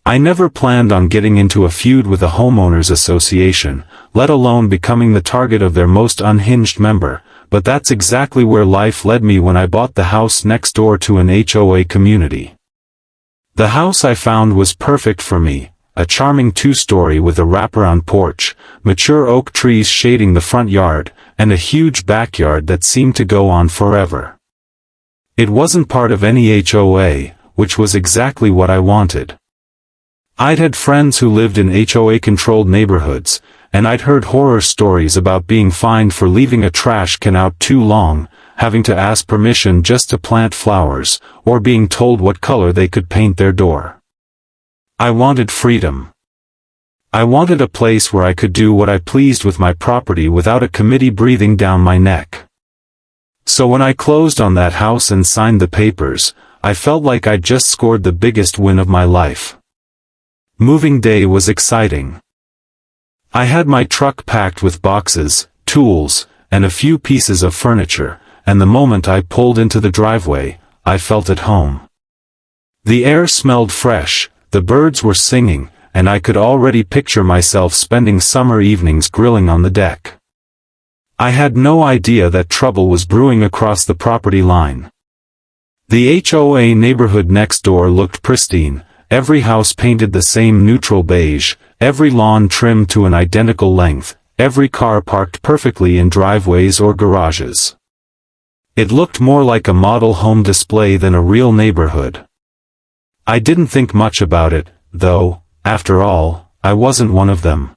I never planned on getting into a feud with a homeowners association, let alone becoming the target of their most unhinged member, but that's exactly where life led me when I bought the house next door to an HOA community. The house I found was perfect for me, a charming two-story with a wraparound porch, mature oak trees shading the front yard, and a huge backyard that seemed to go on forever. It wasn't part of any HOA, which was exactly what I wanted. I'd had friends who lived in HOA-controlled neighborhoods, and I'd heard horror stories about being fined for leaving a trash can out too long, having to ask permission just to plant flowers, or being told what color they could paint their door. I wanted freedom. I wanted a place where I could do what I pleased with my property without a committee breathing down my neck. So when I closed on that house and signed the papers, I felt like I'd just scored the biggest win of my life. Moving day was exciting. I had my truck packed with boxes, tools, and a few pieces of furniture, and the moment I pulled into the driveway, I felt at home. The air smelled fresh, the birds were singing, and I could already picture myself spending summer evenings grilling on the deck. I had no idea that trouble was brewing across the property line. The HOA neighborhood next door looked pristine, every house painted the same neutral beige, every lawn trimmed to an identical length, every car parked perfectly in driveways or garages. It looked more like a model home display than a real neighborhood. I didn't think much about it, though, after all, I wasn't one of them.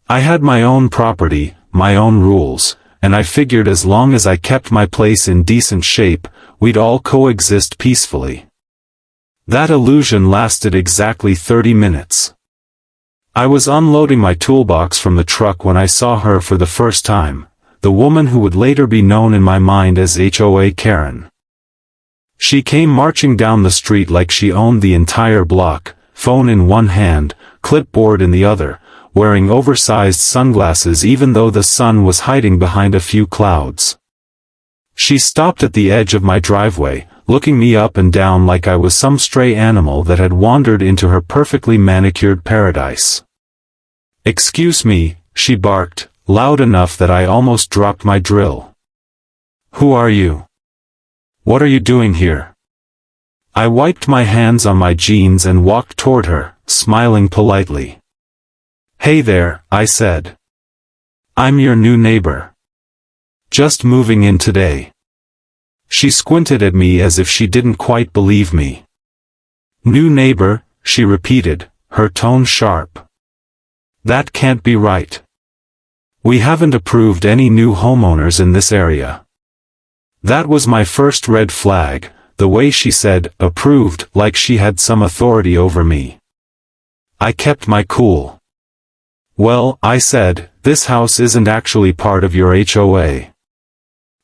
I had my own property, my own rules, and I figured as long as I kept my place in decent shape, we'd all coexist peacefully. That illusion lasted exactly 30 minutes. I was unloading my toolbox from the truck when I saw her for the first time, the woman who would later be known in my mind as HOA Karen. She came marching down the street like she owned the entire block, phone in one hand, clipboard in the other, wearing oversized sunglasses even though the sun was hiding behind a few clouds. She stopped at the edge of my driveway, looking me up and down like I was some stray animal that had wandered into her perfectly manicured paradise. "Excuse me," she barked, loud enough that I almost dropped my drill. "Who are you? What are you doing here?" I wiped my hands on my jeans and walked toward her, smiling politely. "Hey there," I said. "I'm your new neighbor. Just moving in today." She squinted at me as if she didn't quite believe me. "New neighbor," she repeated, her tone sharp. "That can't be right. We haven't approved any new homeowners in this area." That was my first red flag, the way she said "approved" like she had some authority over me. I kept my cool. "Well," I said, "this house isn't actually part of your HOA.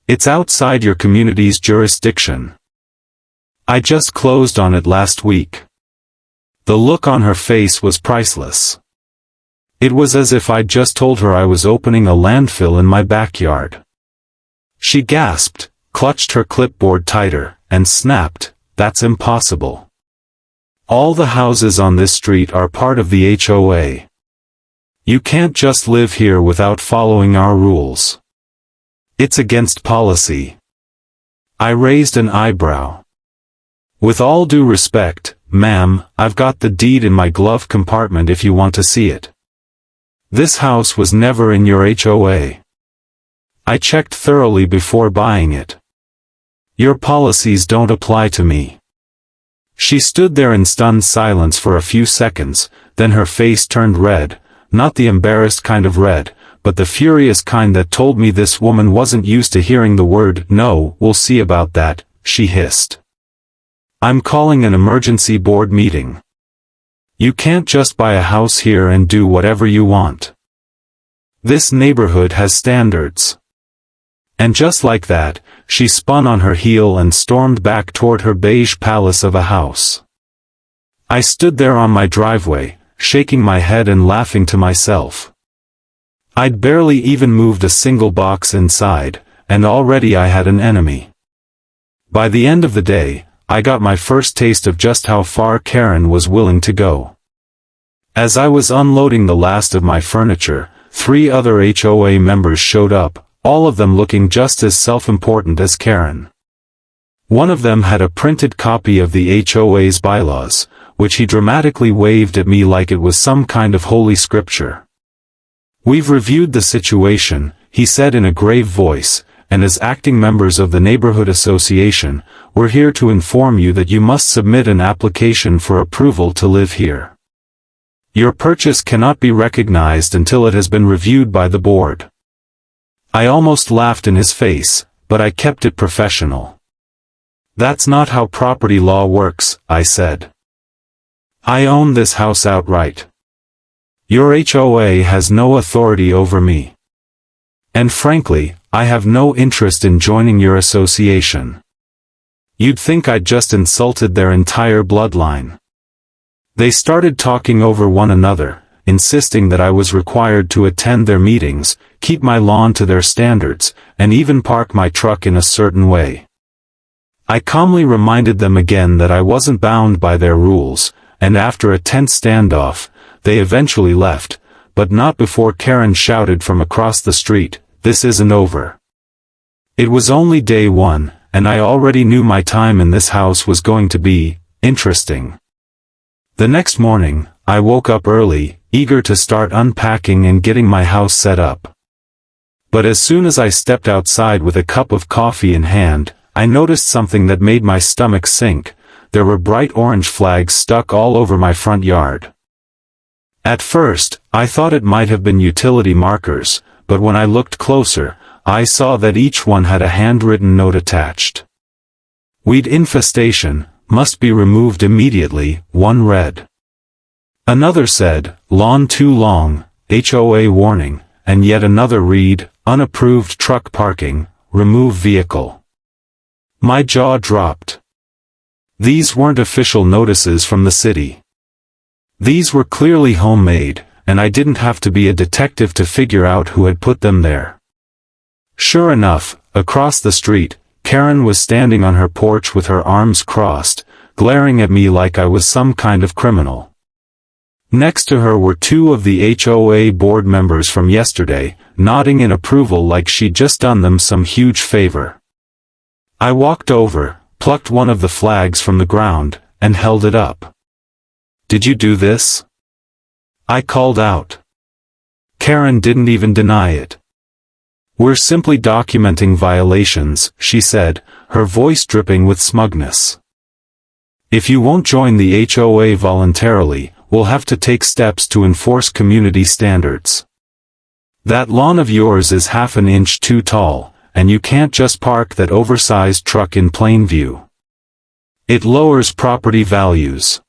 It's outside your community's jurisdiction. I just closed on it last week." The look on her face was priceless. It was as if I'd just told her I was opening a landfill in my backyard. She gasped, clutched her clipboard tighter, and snapped, "That's impossible. All the houses on this street are part of the HOA. You can't just live here without following our rules. It's against policy." I raised an eyebrow. "With all due respect, ma'am, I've got the deed in my glove compartment if you want to see it. This house was never in your HOA. I checked thoroughly before buying it. Your policies don't apply to me." She stood there in stunned silence for a few seconds, then her face turned red, not the embarrassed kind of red, but the furious kind that told me this woman wasn't used to hearing the word "no, we'll see about that," she hissed. "I'm calling an emergency board meeting. You can't just buy a house here and do whatever you want. This neighborhood has standards." And just like that, she spun on her heel and stormed back toward her beige palace of a house. I stood there on my driveway, shaking my head and laughing to myself. I'd barely even moved a single box inside, and already I had an enemy. By the end of the day, I got my first taste of just how far Karen was willing to go. As I was unloading the last of my furniture, 3 other HOA members showed up, all of them looking just as self-important as Karen. One of them had a printed copy of the HOA's bylaws, which he dramatically waved at me like it was some kind of holy scripture. "We've reviewed the situation," he said in a grave voice, "and as acting members of the neighborhood association, we're here to inform you that you must submit an application for approval to live here. Your purchase cannot be recognized until it has been reviewed by the board." I almost laughed in his face, but I kept it professional. "That's not how property law works," I said. "I own this house outright. Your HOA has no authority over me. And frankly, I have no interest in joining your association. You'd think I'd just insulted their entire bloodline." They started talking over one another, insisting that I was required to attend their meetings, keep my lawn to their standards, and even park my truck in a certain way. I calmly reminded them again that I wasn't bound by their rules, and after a tense standoff, they eventually left, but not before Karen shouted from across the street, "This isn't over." It was only day 1, and I already knew my time in this house was going to be interesting. The next morning, I woke up early, eager to start unpacking and getting my house set up. But as soon as I stepped outside with a cup of coffee in hand, I noticed something that made my stomach sink. There were bright orange flags stuck all over my front yard. At first, I thought it might have been utility markers, but when I looked closer, I saw that each one had a handwritten note attached. "Weed infestation, must be removed immediately," one read. Another said, "Lawn too long, HOA warning," and yet another read, "Unapproved truck parking, remove vehicle." My jaw dropped. These weren't official notices from the city. These were clearly homemade, and I didn't have to be a detective to figure out who had put them there. Sure enough, across the street, Karen was standing on her porch with her arms crossed, glaring at me like I was some kind of criminal. Next to her were 2 of the HOA board members from yesterday, nodding in approval like she'd just done them some huge favor. I walked over, plucked one of the flags from the ground, and held it up. "Did you do this?" I called out. Karen didn't even deny it. "We're simply documenting violations," she said, her voice dripping with smugness. "If you won't join the HOA voluntarily, we'll have to take steps to enforce community standards. That lawn of yours is half an inch too tall, and you can't just park that oversized truck in plain view. It lowers property values."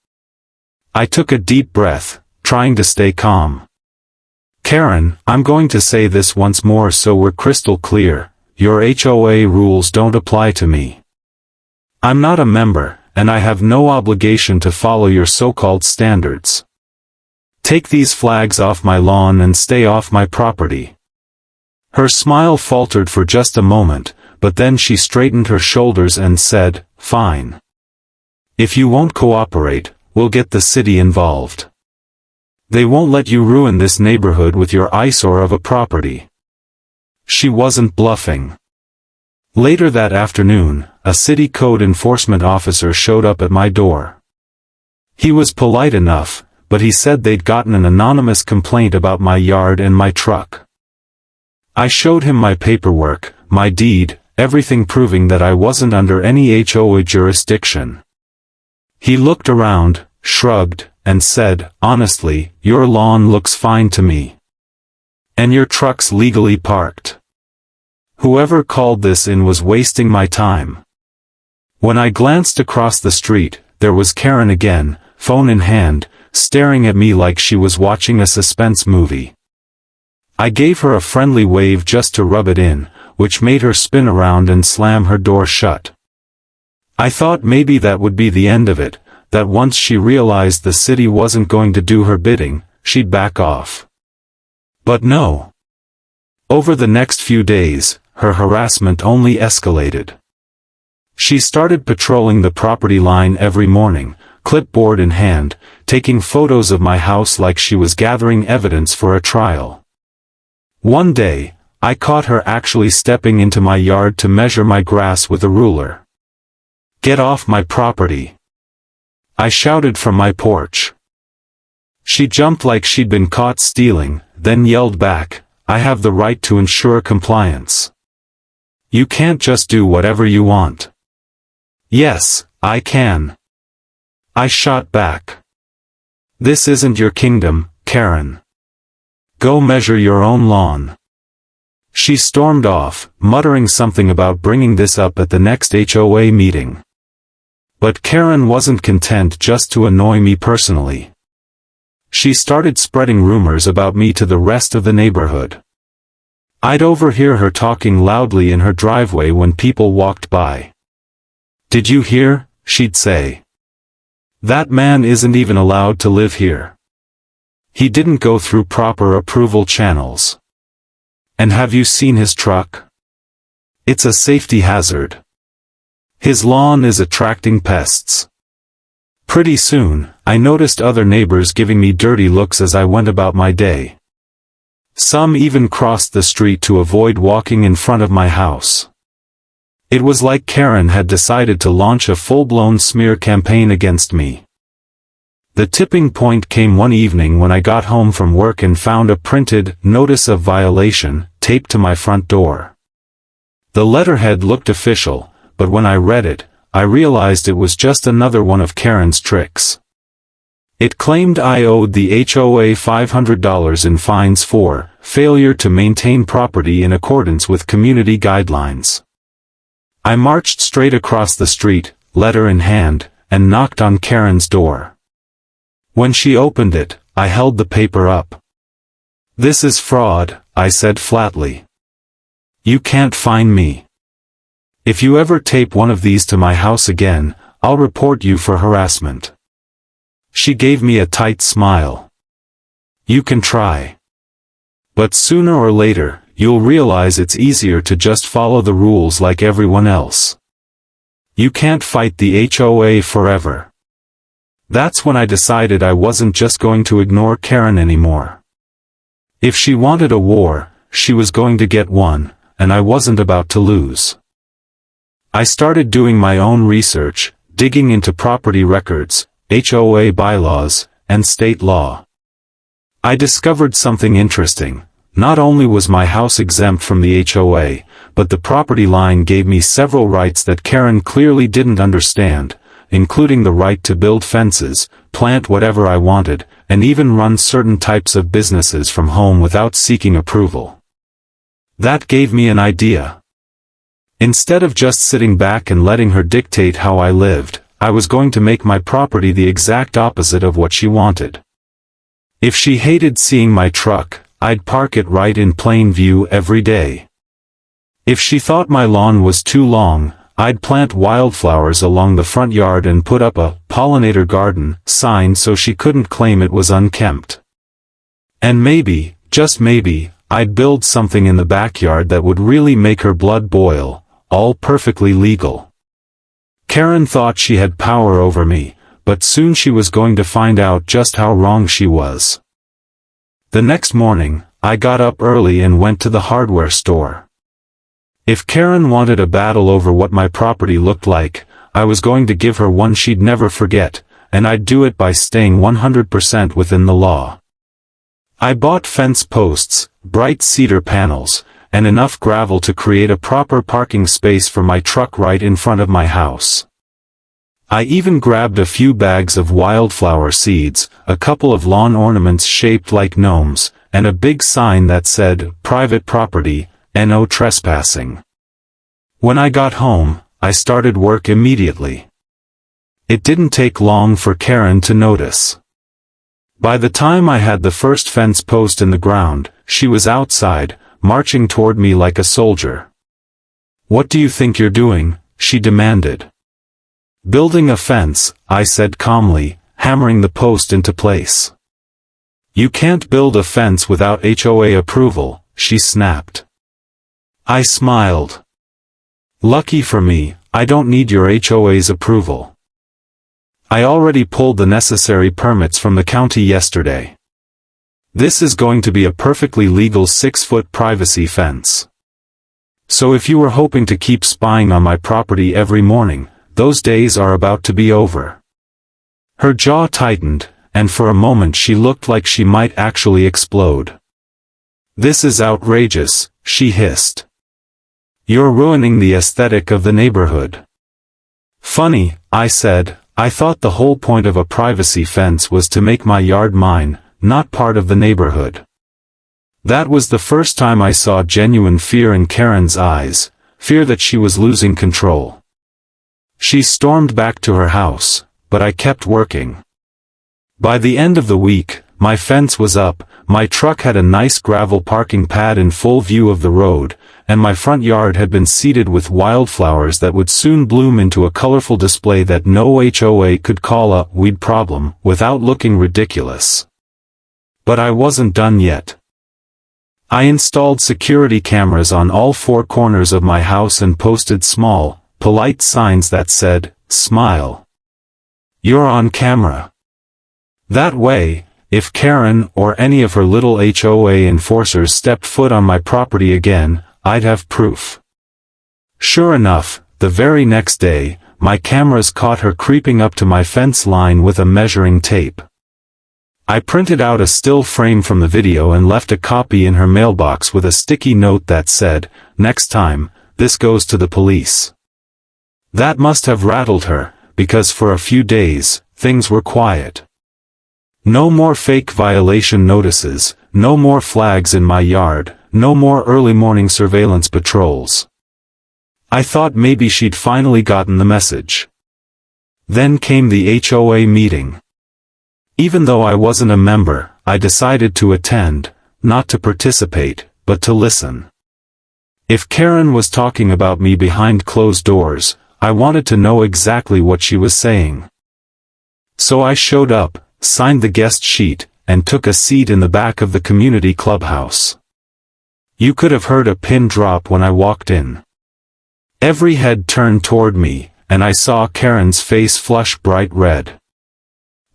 I took a deep breath, trying to stay calm. "Karen, I'm going to say this once more so we're crystal clear, your HOA rules don't apply to me. I'm not a member, and I have no obligation to follow your so-called standards. Take these flags off my lawn and stay off my property." Her smile faltered for just a moment, but then she straightened her shoulders and said, "Fine. If you won't cooperate, we'll get the city involved. They won't let you ruin this neighborhood with your eyesore of a property." She wasn't bluffing. Later that afternoon, a city code enforcement officer showed up at my door. He was polite enough, but he said they'd gotten an anonymous complaint about my yard and my truck. I showed him my paperwork, my deed, everything proving that I wasn't under any HOA jurisdiction. He looked around, shrugged, and said, "Honestly, your lawn looks fine to me. And your truck's legally parked. Whoever called this in was wasting my time." When I glanced across the street, there was Karen again, phone in hand, staring at me like she was watching a suspense movie. I gave her a friendly wave just to rub it in, which made her spin around and slam her door shut. I thought maybe that would be the end of it, that once she realized the city wasn't going to do her bidding, she'd back off. But no. Over the next few days, her harassment only escalated. She started patrolling the property line every morning, clipboard in hand, taking photos of my house like she was gathering evidence for a trial. One day, I caught her actually stepping into my yard to measure my grass with a ruler. "Get off my property!" I shouted from my porch. She jumped like she'd been caught stealing, then yelled back, "I have the right to ensure compliance. You can't just do whatever you want." "Yes, I can," I shot back. "This isn't your kingdom, Karen. Go measure your own lawn." She stormed off, muttering something about bringing this up at the next HOA meeting. But Karen wasn't content just to annoy me personally. She started spreading rumors about me to the rest of the neighborhood. I'd overhear her talking loudly in her driveway when people walked by. "Did you hear?" she'd say. "That man isn't even allowed to live here. He didn't go through proper approval channels. And have you seen his truck? It's a safety hazard. His lawn is attracting pests." Pretty soon, I noticed other neighbors giving me dirty looks as I went about my day. Some even crossed the street to avoid walking in front of my house. It was like Karen had decided to launch a full-blown smear campaign against me. The tipping point came one evening when I got home from work and found a printed "Notice of Violation" taped to my front door. The letterhead looked official, but when I read it, I realized it was just another one of Karen's tricks. It claimed I owed the HOA $500 in fines for failure to maintain property in accordance with community guidelines. I marched straight across the street, letter in hand, and knocked on Karen's door. When she opened it, I held the paper up. "This is fraud," I said flatly. "You can't find me. If you ever tape one of these to my house again, I'll report you for harassment." She gave me a tight smile. "You can try. But sooner or later, you'll realize it's easier to just follow the rules like everyone else. You can't fight the HOA forever." That's when I decided I wasn't just going to ignore Karen anymore. If she wanted a war, she was going to get one, and I wasn't about to lose. I started doing my own research, digging into property records, HOA bylaws, and state law. I discovered something interesting. Not only was my house exempt from the HOA, but the property line gave me several rights that Karen clearly didn't understand, including the right to build fences, plant whatever I wanted, and even run certain types of businesses from home without seeking approval. That gave me an idea. Instead of just sitting back and letting her dictate how I lived, I was going to make my property the exact opposite of what she wanted. If she hated seeing my truck, I'd park it right in plain view every day. If she thought my lawn was too long, I'd plant wildflowers along the front yard and put up a "pollinator garden" sign so she couldn't claim it was unkempt. And maybe, just maybe, I'd build something in the backyard that would really make her blood boil, all perfectly legal. Karen thought she had power over me, but soon she was going to find out just how wrong she was. The next morning, I got up early and went to the hardware store. If Karen wanted a battle over what my property looked like, I was going to give her one she'd never forget, and I'd do it by staying 100% within the law. I bought fence posts, bright cedar panels, and enough gravel to create a proper parking space for my truck right in front of my house. I even grabbed a few bags of wildflower seeds, a couple of lawn ornaments shaped like gnomes, and a big sign that said, "Private property, no trespassing." When I got home, I started work immediately. It didn't take long for Karen to notice. By the time I had the first fence post in the ground, she was outside, marching toward me like a soldier. "What do you think you're doing?" she demanded. "Building a fence," I said calmly, hammering the post into place. "You can't build a fence without HOA approval," she snapped. I smiled. Lucky for me, I don't need your HOA's approval. I already pulled the necessary permits from the county yesterday. This is going to be a perfectly legal 6-foot privacy fence. So if you were hoping to keep spying on my property every morning, those days are about to be over." Her jaw tightened, and for a moment she looked like she might actually explode. "This is outrageous," she hissed. "You're ruining the aesthetic of the neighborhood." "Funny," I said, "I thought the whole point of a privacy fence was to make my yard mine, not part of the neighborhood." That was the first time I saw genuine fear in Karen's eyes, fear that she was losing control. She stormed back to her house, but I kept working. By the end of the week, my fence was up, my truck had a nice gravel parking pad in full view of the road, and my front yard had been seeded with wildflowers that would soon bloom into a colorful display that no HOA could call a weed problem without looking ridiculous. But I wasn't done yet. I installed security cameras on all 4 corners of my house and posted small, polite signs that said, "Smile. You're on camera." That way, if Karen or any of her little HOA enforcers stepped foot on my property again, I'd have proof. Sure enough, the very next day, my cameras caught her creeping up to my fence line with a measuring tape. I printed out a still frame from the video and left a copy in her mailbox with a sticky note that said, "Next time, this goes to the police." That must have rattled her, because for a few days, things were quiet. No more fake violation notices, no more flags in my yard, no more early morning surveillance patrols. I thought maybe she'd finally gotten the message. Then came the HOA meeting. Even though I wasn't a member, I decided to attend, not to participate, but to listen. If Karen was talking about me behind closed doors, I wanted to know exactly what she was saying. So I showed up, signed the guest sheet, and took a seat in the back of the community clubhouse. You could have heard a pin drop when I walked in. Every head turned toward me, and I saw Karen's face flush bright red.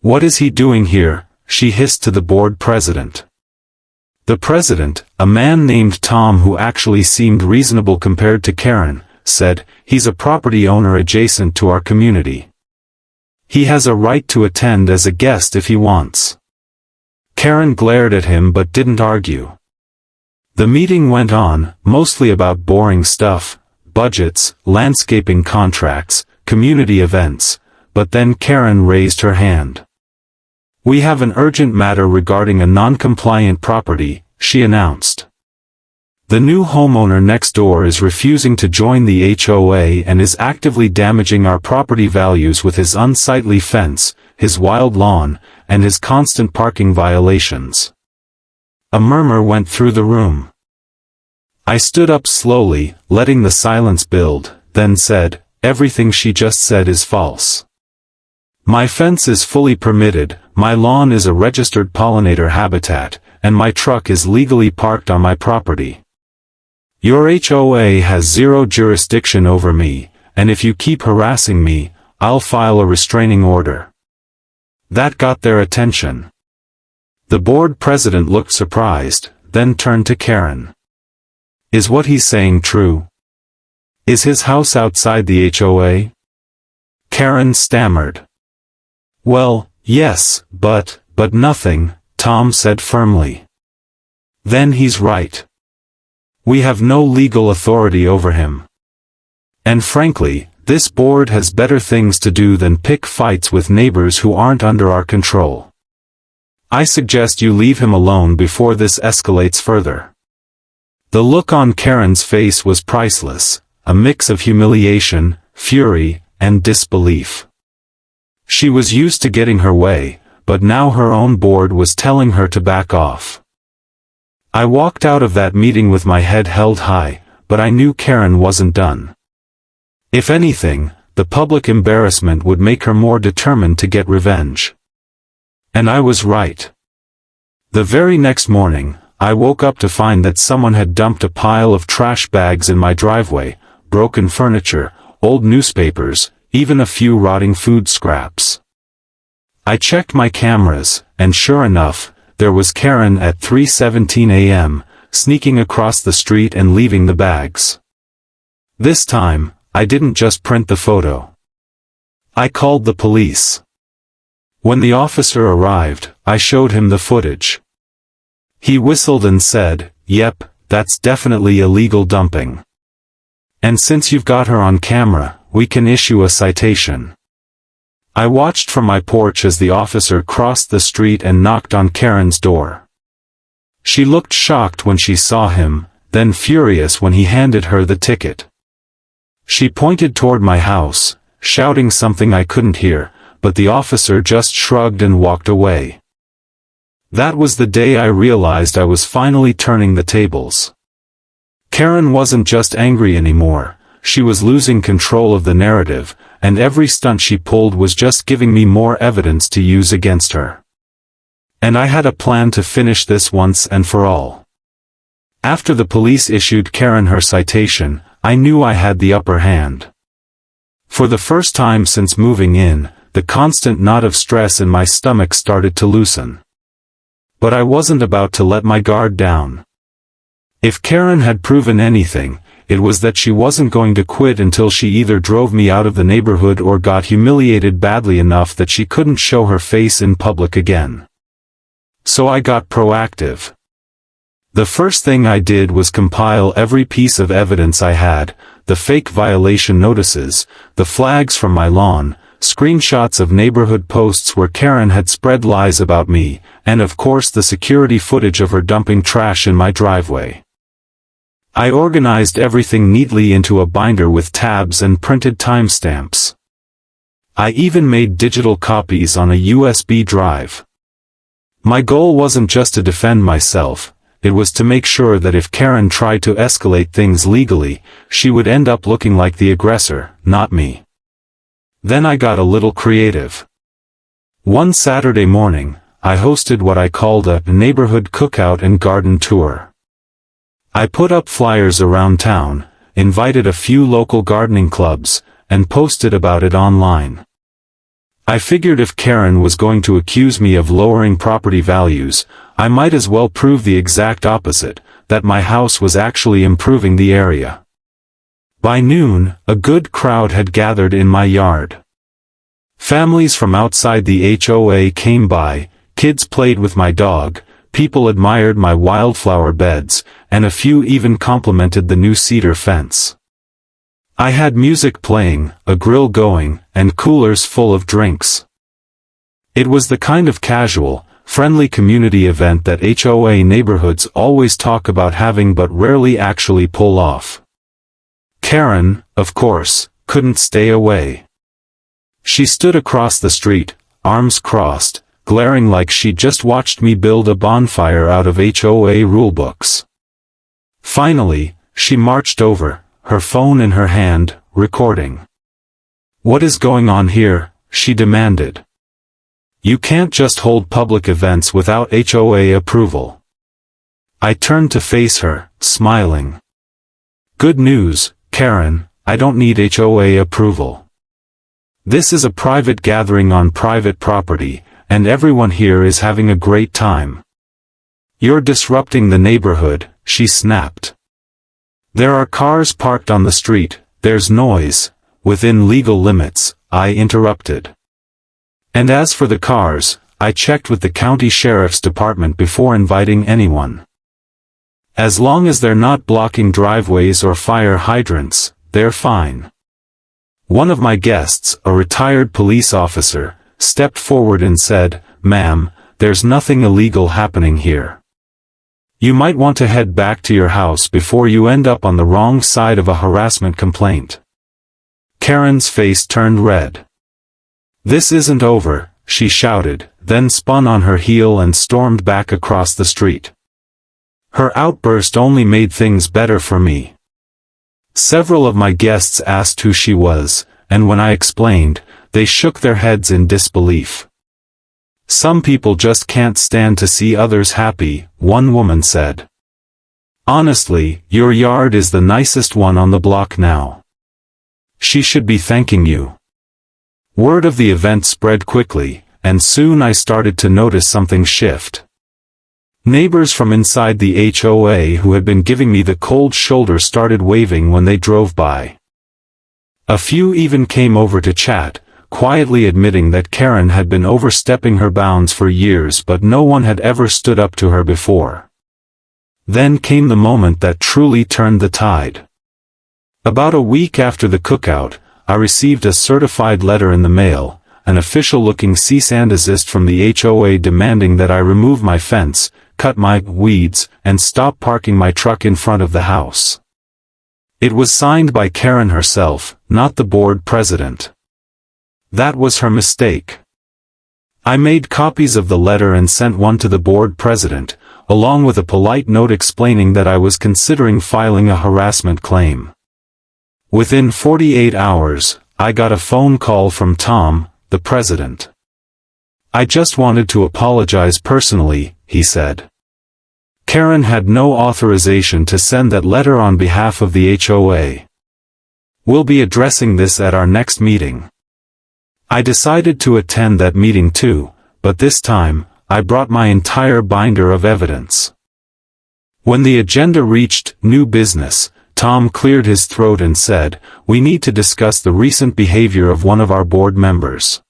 "What is he doing here?" she hissed to the board president. The president, a man named Tom who actually seemed reasonable compared to Karen, said, "He's a property owner adjacent to our community. He has a right to attend as a guest if he wants." Karen glared at him but didn't argue. The meeting went on, mostly about boring stuff, budgets, landscaping contracts, community events, but then Karen raised her hand. "We have an urgent matter regarding a non-compliant property," she announced. "The new homeowner next door is refusing to join the HOA and is actively damaging our property values with his unsightly fence, his wild lawn, and his constant parking violations." A murmur went through the room. I stood up slowly, letting the silence build, then said, "Everything she just said is false. My fence is fully permitted, my lawn is a registered pollinator habitat, and my truck is legally parked on my property. Your HOA has zero jurisdiction over me, and if you keep harassing me, I'll file a restraining order." That got their attention. The board president looked surprised, then turned to Karen. "Is what he's saying true? Is his house outside the HOA?" Karen stammered. "Well, yes, but nothing," Tom said firmly. "Then he's right. We have no legal authority over him. And frankly, this board has better things to do than pick fights with neighbors who aren't under our control. I suggest you leave him alone before this escalates further." The look on Karen's face was priceless, a mix of humiliation, fury, and disbelief. She was used to getting her way, but now her own board was telling her to back off. I walked out of that meeting with my head held high, but I knew Karen wasn't done. If anything, the public embarrassment would make her more determined to get revenge. And I was right. The very next morning, I woke up to find that someone had dumped a pile of trash bags in my driveway, broken furniture, old newspapers, even a few rotting food scraps. I checked my cameras, and sure enough, there was Karen at 3:17 a.m., sneaking across the street and leaving the bags. This time, I didn't just print the photo. I called the police. When the officer arrived, I showed him the footage. He whistled and said, "Yep, that's definitely illegal dumping. And since you've got her on camera, we can issue a citation." I watched from my porch as the officer crossed the street and knocked on Karen's door. She looked shocked when she saw him, then furious when he handed her the ticket. She pointed toward my house, shouting something I couldn't hear, but the officer just shrugged and walked away. That was the day I realized I was finally turning the tables. Karen wasn't just angry anymore, she was losing control of the narrative, and every stunt she pulled was just giving me more evidence to use against her. And I had a plan to finish this once and for all. After the police issued Karen her citation, I knew I had the upper hand. For the first time since moving in, the constant knot of stress in my stomach started to loosen. But I wasn't about to let my guard down. If Karen had proven anything, it was that she wasn't going to quit until she either drove me out of the neighborhood or got humiliated badly enough that she couldn't show her face in public again. So I got proactive. The first thing I did was compile every piece of evidence I had, the fake violation notices, the flags from my lawn, screenshots of neighborhood posts where Karen had spread lies about me, and of course the security footage of her dumping trash in my driveway. I organized everything neatly into a binder with tabs and printed timestamps. I even made digital copies on a USB drive. My goal wasn't just to defend myself, it was to make sure that if Karen tried to escalate things legally, she would end up looking like the aggressor, not me. Then I got a little creative. One Saturday morning, I hosted what I called a neighborhood cookout and garden tour. I put up flyers around town, invited a few local gardening clubs, and posted about it online. I figured if Karen was going to accuse me of lowering property values, I might as well prove the exact opposite, that my house was actually improving the area. By noon, a good crowd had gathered in my yard. Families from outside the HOA came by, kids played with my dog, people admired my wildflower beds, and a few even complimented the new cedar fence. I had music playing, a grill going, and coolers full of drinks. It was the kind of casual, friendly community event that HOA neighborhoods always talk about having but rarely actually pull off. Karen, of course, couldn't stay away. She stood across the street, arms crossed, glaring like she'd just watched me build a bonfire out of HOA rulebooks. Finally, she marched over, her phone in her hand, recording. "What is going on here?" she demanded. "You can't just hold public events without HOA approval." I turned to face her, smiling. "Good news, Karen, I don't need HOA approval. This is a private gathering on private property, and everyone here is having a great time. You're disrupting the neighborhood," she snapped. "There are cars parked on the street, there's noise," within legal limits, I interrupted. "And as for the cars, I checked with the county sheriff's department before inviting anyone. As long as they're not blocking driveways or fire hydrants, they're fine." One of my guests, a retired police officer, stepped forward and said, "Ma'am, there's nothing illegal happening here. You might want to head back to your house before you end up on the wrong side of a harassment complaint." Karen's face turned red. "This isn't over," she shouted, then spun on her heel and stormed back across the street. Her outburst only made things better for me. Several of my guests asked who she was, and when I explained, they shook their heads in disbelief. "Some people just can't stand to see others happy," one woman said. "Honestly, your yard is the nicest one on the block now." She should be thanking you." Word of the event spread quickly, and soon I started to notice something shift. Neighbors from inside the HOA who had been giving me the cold shoulder started waving when they drove by. A few even came over to chat, quietly admitting that Karen had been overstepping her bounds for years, but no one had ever stood up to her before. Then came the moment that truly turned the tide. About a week after the cookout, I received a certified letter in the mail, an official-looking cease and desist from the HOA demanding that I remove my fence, cut my weeds, and stop parking my truck in front of the house. It was signed by Karen herself, not the board president. That was her mistake. I made copies of the letter and sent one to the board president, along with a polite note explaining that I was considering filing a harassment claim. Within 48 hours, I got a phone call from Tom, the president. "I just wanted to apologize personally," he said. "Karen had no authorization to send that letter on behalf of the HOA. We'll be addressing this at our next meeting." I decided to attend that meeting too, but this time, I brought my entire binder of evidence. When the agenda reached new business, Tom cleared his throat and said, "We need to discuss the recent behavior of one of our board members."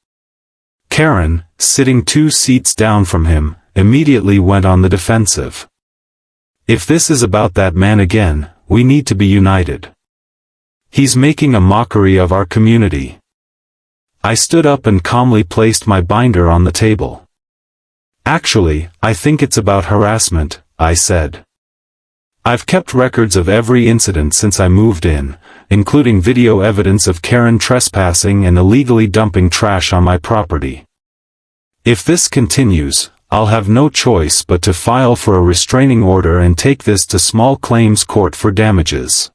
Karen, sitting 2 seats down from him, immediately went on the defensive. "If this is about that man again, we need to be united. He's making a mockery of our community." I stood up and calmly placed my binder on the table. "Actually, I think it's about harassment," I said. "I've kept records of every incident since I moved in, including video evidence of Karen trespassing and illegally dumping trash on my property. If this continues, I'll have no choice but to file for a restraining order and take this to small claims court for damages."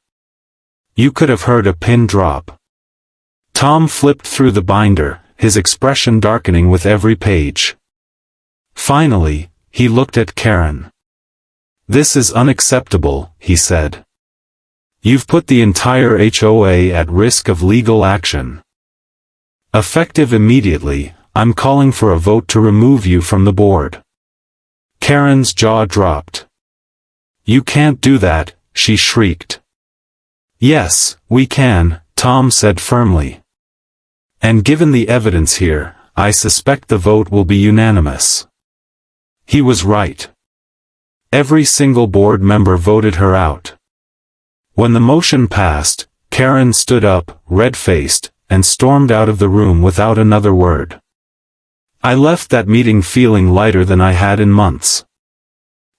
You could have heard a pin drop. Tom flipped through the binder, his expression darkening with every page. Finally, he looked at Karen. "This is unacceptable," he said. "You've put the entire HOA at risk of legal action. Effective immediately, I'm calling for a vote to remove you from the board." Karen's jaw dropped. "You can't do that," she shrieked. "Yes, we can," Tom said firmly. "And given the evidence here, I suspect the vote will be unanimous." He was right. Every single board member voted her out. When the motion passed, Karen stood up, red-faced, and stormed out of the room without another word. I left that meeting feeling lighter than I had in months.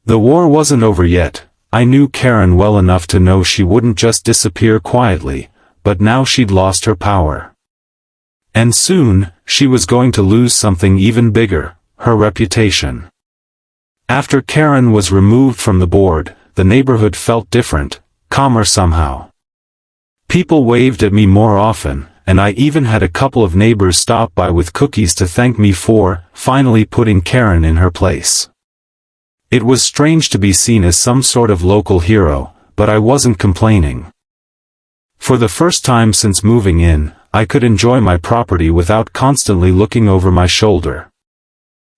The war wasn't over yet. I knew Karen well enough to know she wouldn't just disappear quietly, but now she'd lost her power. And soon, she was going to lose something even bigger, her reputation. After Karen was removed from the board, the neighborhood felt different, calmer somehow. People waved at me more often, and I even had a couple of neighbors stop by with cookies to thank me for finally putting Karen in her place. It was strange to be seen as some sort of local hero, but I wasn't complaining. For the first time since moving in, I could enjoy my property without constantly looking over my shoulder.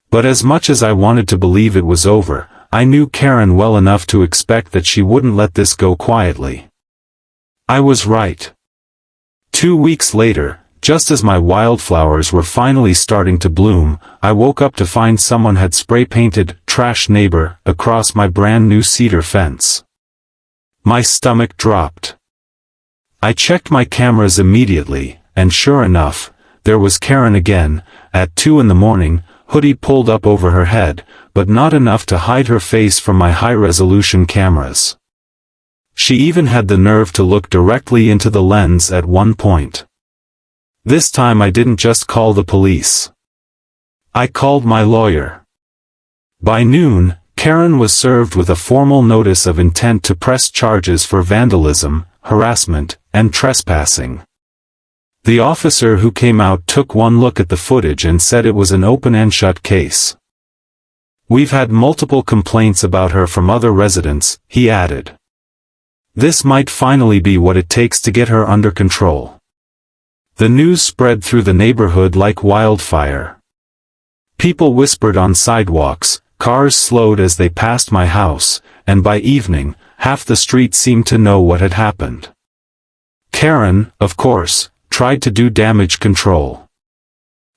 But as much as I wanted to believe it was over, I knew Karen well enough to expect that she wouldn't let this go quietly. I was right. 2 weeks later, just as my wildflowers were finally starting to bloom, I woke up to find someone had spray-painted "trash neighbor" across my brand new cedar fence. My stomach dropped. I checked my cameras immediately, and sure enough, there was Karen again, at 2 in the morning, hoodie pulled up over her head, but not enough to hide her face from my high-resolution cameras. She even had the nerve to look directly into the lens at one point. This time I didn't just call the police. I called my lawyer. By noon, Karen was served with a formal notice of intent to press charges for vandalism, harassment, and trespassing. The officer who came out took one look at the footage and said it was an open and shut case. "We've had multiple complaints about her from other residents," he added. "This might finally be what it takes to get her under control." The news spread through the neighborhood like wildfire. People whispered on sidewalks, cars slowed as they passed my house, and by evening, half the street seemed to know what had happened. Karen, of course, tried to do damage control.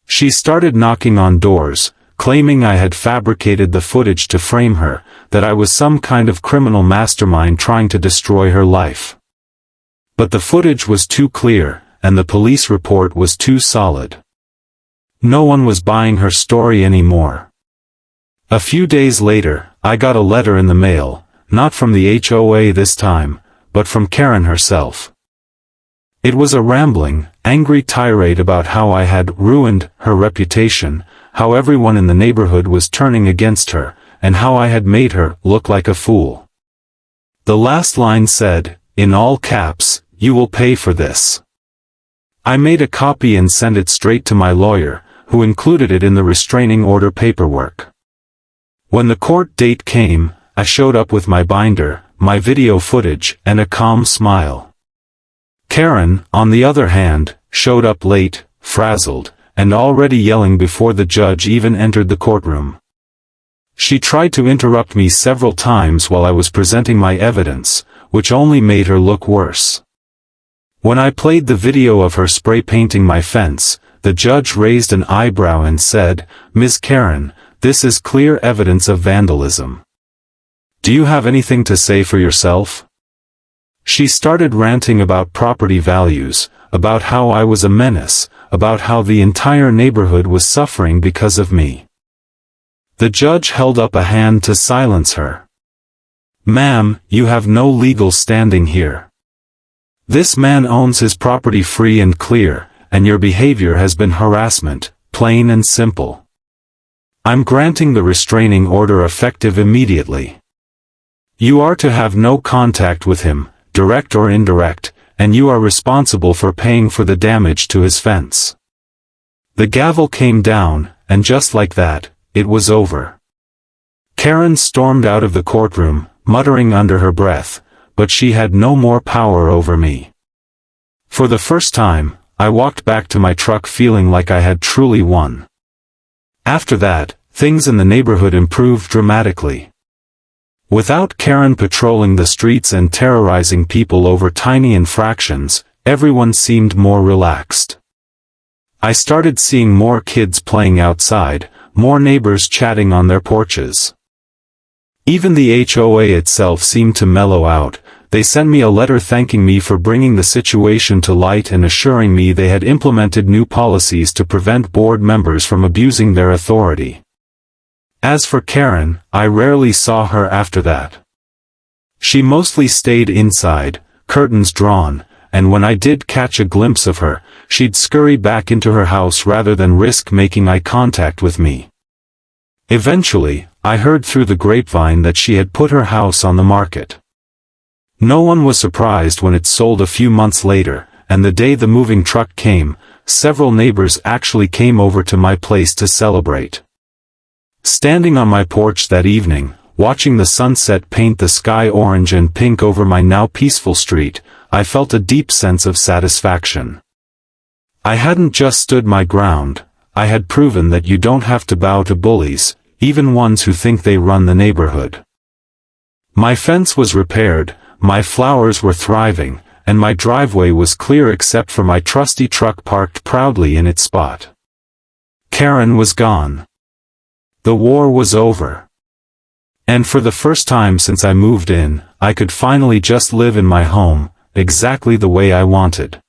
She started knocking on doors, claiming I had fabricated the footage to frame her, that I was some kind of criminal mastermind trying to destroy her life. But the footage was too clear, and the police report was too solid. No one was buying her story anymore. A few days later, I got a letter in the mail, not from the HOA this time, but from Karen herself. It was a rambling, angry tirade about how I had ruined her reputation, how everyone in the neighborhood was turning against her, and how I had made her look like a fool. The last line said, in all caps, "You will pay for this." I made a copy and sent it straight to my lawyer, who included it in the restraining order paperwork. When the court date came, I showed up with my binder, my video footage, and a calm smile. Karen, on the other hand, showed up late, frazzled, and already yelling before the judge even entered the courtroom. She tried to interrupt me several times while I was presenting my evidence, which only made her look worse. When I played the video of her spray painting my fence, the judge raised an eyebrow and said, "Ms. Karen, this is clear evidence of vandalism. Do you have anything to say for yourself?" She started ranting about property values, about how I was a menace, about how the entire neighborhood was suffering because of me. The judge held up a hand to silence her. "Ma'am, you have no legal standing here. This man owns his property free and clear, and your behavior has been harassment, plain and simple. I'm granting the restraining order effective immediately. You are to have no contact with him, direct or indirect, and you are responsible for paying for the damage to his fence." The gavel came down, and just like that, it was over. Karen stormed out of the courtroom, muttering under her breath, but she had no more power over me. For the first time, I walked back to my truck feeling like I had truly won. After that, things in the neighborhood improved dramatically. Without Karen patrolling the streets and terrorizing people over tiny infractions, everyone seemed more relaxed. I started seeing more kids playing outside, more neighbors chatting on their porches. Even the HOA itself seemed to mellow out. They sent me a letter thanking me for bringing the situation to light and assuring me they had implemented new policies to prevent board members from abusing their authority. As for Karen, I rarely saw her after that. She mostly stayed inside, curtains drawn, and when I did catch a glimpse of her, she'd scurry back into her house rather than risk making eye contact with me. Eventually, I heard through the grapevine that she had put her house on the market. No one was surprised when it sold a few months later, and the day the moving truck came, several neighbors actually came over to my place to celebrate. Standing on my porch that evening, watching the sunset paint the sky orange and pink over my now peaceful street, I felt a deep sense of satisfaction. I hadn't just stood my ground, I had proven that you don't have to bow to bullies, even ones who think they run the neighborhood. My fence was repaired, my flowers were thriving, and my driveway was clear except for my trusty truck parked proudly in its spot. Karen was gone. The war was over. And for the first time since I moved in, I could finally just live in my home, exactly the way I wanted.